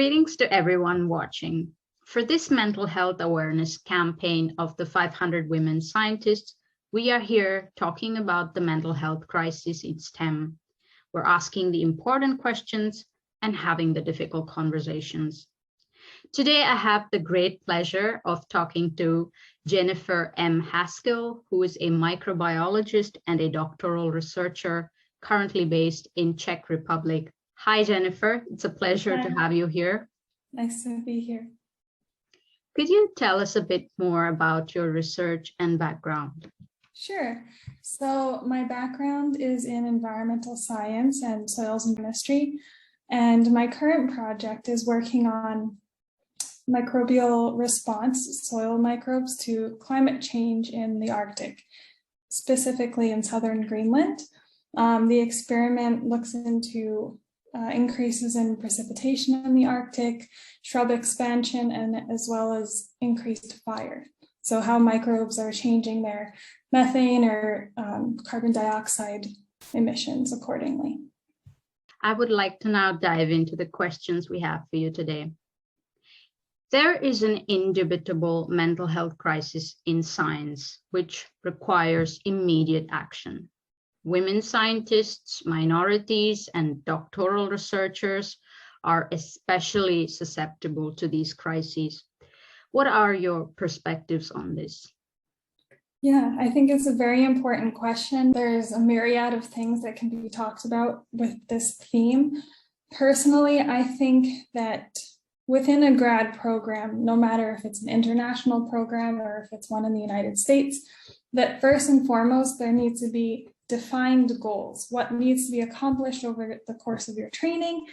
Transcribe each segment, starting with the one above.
Greetings to everyone watching. For this mental health awareness campaign of the 500 Women Scientists, we are here talking about the mental health crisis in STEM. We're asking the important questions and having the difficult conversations. Today, I have the great pleasure of talking to Jennifer M Haskell, who is a microbiologist and a doctoral researcher currently based in Czech Republic. Hi, Jennifer. It's a pleasure to have you here. Nice to be here. Could you tell us a bit more about your research and background? Sure. So my background is in environmental science and soils and chemistry, and my current project is working on microbial response, soil microbes, to climate change in the Arctic, specifically in southern Greenland. The experiment looks into increases in precipitation in the Arctic, shrub expansion, and as well as increased fire. So how microbes are changing their methane or carbon dioxide emissions accordingly. I would like to now dive into the questions we have for you today. There is an indubitable mental health crisis in science, which requires immediate action. Women scientists, minorities, and doctoral researchers are especially susceptible to these crises. What are your perspectives on this? Yeah, I think it's a very important question. There's a myriad of things that can be talked about with this theme. Personally, I think that within a grad program, no matter if it's an international program or if it's one in the United States, that first and foremost, there needs to be defined goals. What needs to be accomplished over the course of your training,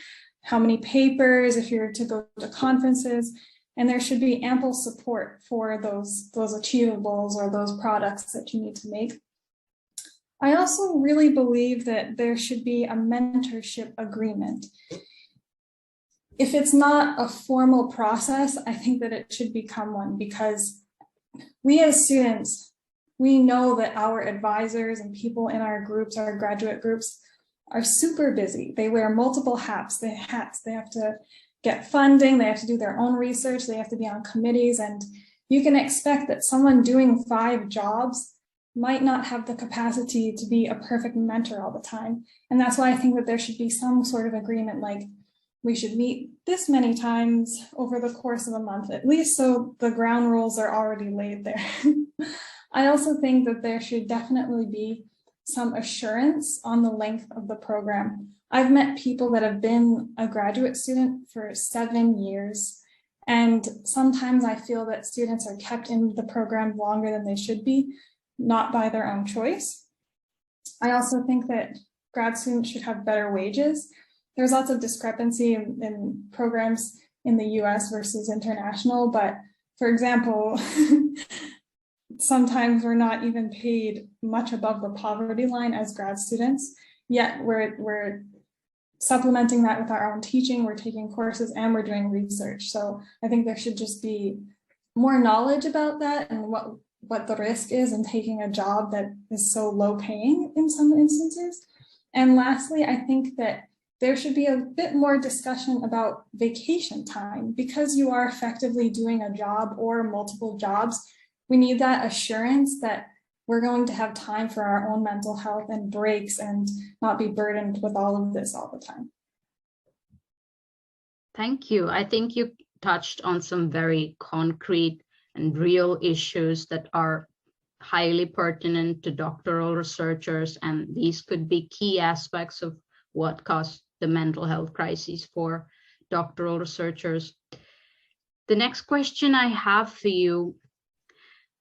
how many papers, if you're to go to conferences, and there should be ample support for those achievables or those products that you need to make. I also really believe that there should be a mentorship agreement. If it's not a formal process, I think that it should become one, because we as students, we know that our advisors and people in our groups, our graduate groups, are super busy. They wear multiple hats. They have to get funding, they have to do their own research, they have to be on committees, and you can expect that someone doing 5 jobs might not have the capacity to be a perfect mentor all the time. And that's why I think that there should be some sort of agreement, like we should meet this many times over the course of a month, at least, so the ground rules are already laid there. I also think that there should definitely be some assurance on the length of the program. I've met people that have been a graduate student for 7 years, and sometimes I feel that students are kept in the program longer than they should be, not by their own choice. I also think that grad students should have better wages. There's lots of discrepancy in programs in the US versus international, but for example, sometimes we're not even paid much above the poverty line as grad students, yet we're supplementing that with our own teaching, we're taking courses, and we're doing research. So I think there should just be more knowledge about that and what the risk is in taking a job that is so low paying in some instances. And lastly, I think that there should be a bit more discussion about vacation time. Because you are effectively doing a job or multiple jobs, we need that assurance that we're going to have time for our own mental health and breaks and not be burdened with all of this all the time. Thank you. I think you touched on some very concrete and real issues that are highly pertinent to doctoral researchers, and these could be key aspects of what caused the mental health crisis for doctoral researchers. The next question I have for you: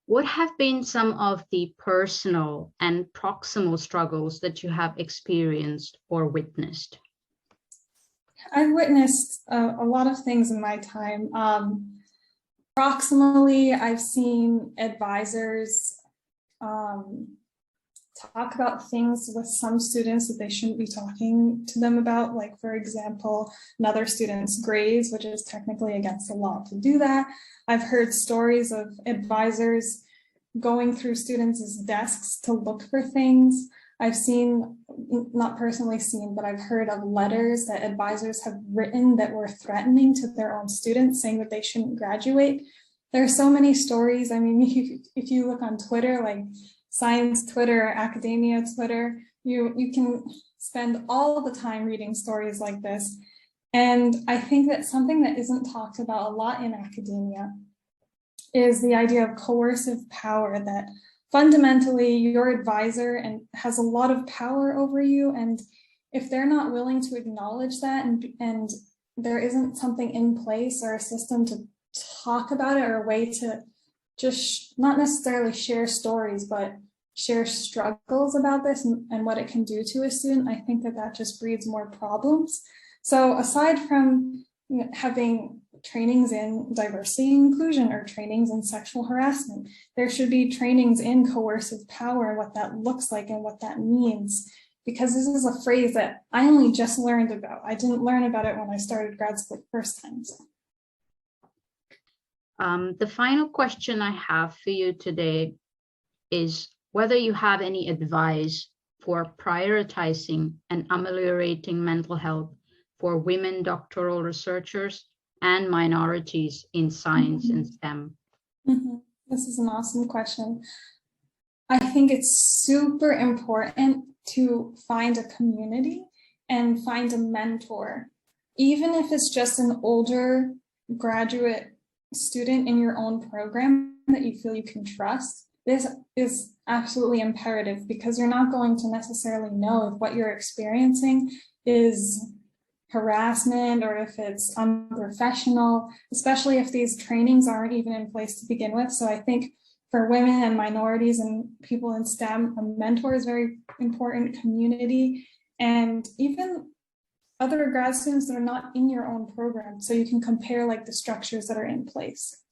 what have been some of the personal and proximal struggles that you have experienced or witnessed? I've witnessed a lot of things in my time. Proximally, I've seen advisors talk about things with some students that they shouldn't be talking to them about, like, for example, another student's grades, which is technically against the law to do that. I've heard stories of advisors going through students' desks to look for things. I've seen not personally seen, but I've heard of letters that advisors have written that were threatening to their own students, saying that they shouldn't graduate. There are so many stories. I mean, if you look on Twitter, like science Twitter or academia Twitter, you can spend all the time reading stories like this. And I think that something that isn't talked about a lot in academia is the idea of coercive power, that fundamentally your advisor and has a lot of power over you, and if they're not willing to acknowledge that and there isn't something in place or a system to talk about it, or a way to just not necessarily share stories but share struggles about this and what it can do to a student, I think that that just breeds more problems. So aside from having trainings in diversity and inclusion or trainings in sexual harassment, there should be trainings in coercive power and what that looks like and what that means, because this is a phrase that I only just learned about. I didn't learn about it when I started grad school the first time. So. The final question I have for you today is whether you have any advice for prioritizing and ameliorating mental health for women doctoral researchers and minorities in science and STEM. This is an awesome question. I think it's super important to find a community and find a mentor, even if it's just an older graduate student in your own program that you feel you can trust. This is absolutely imperative, because you're not going to necessarily know if what you're experiencing is harassment or if it's unprofessional, especially if these trainings aren't even in place to begin with. So I think for women and minorities and people in STEM, a mentor is very important, community, and even other grad students that are not in your own program, so you can compare like the structures that are in place.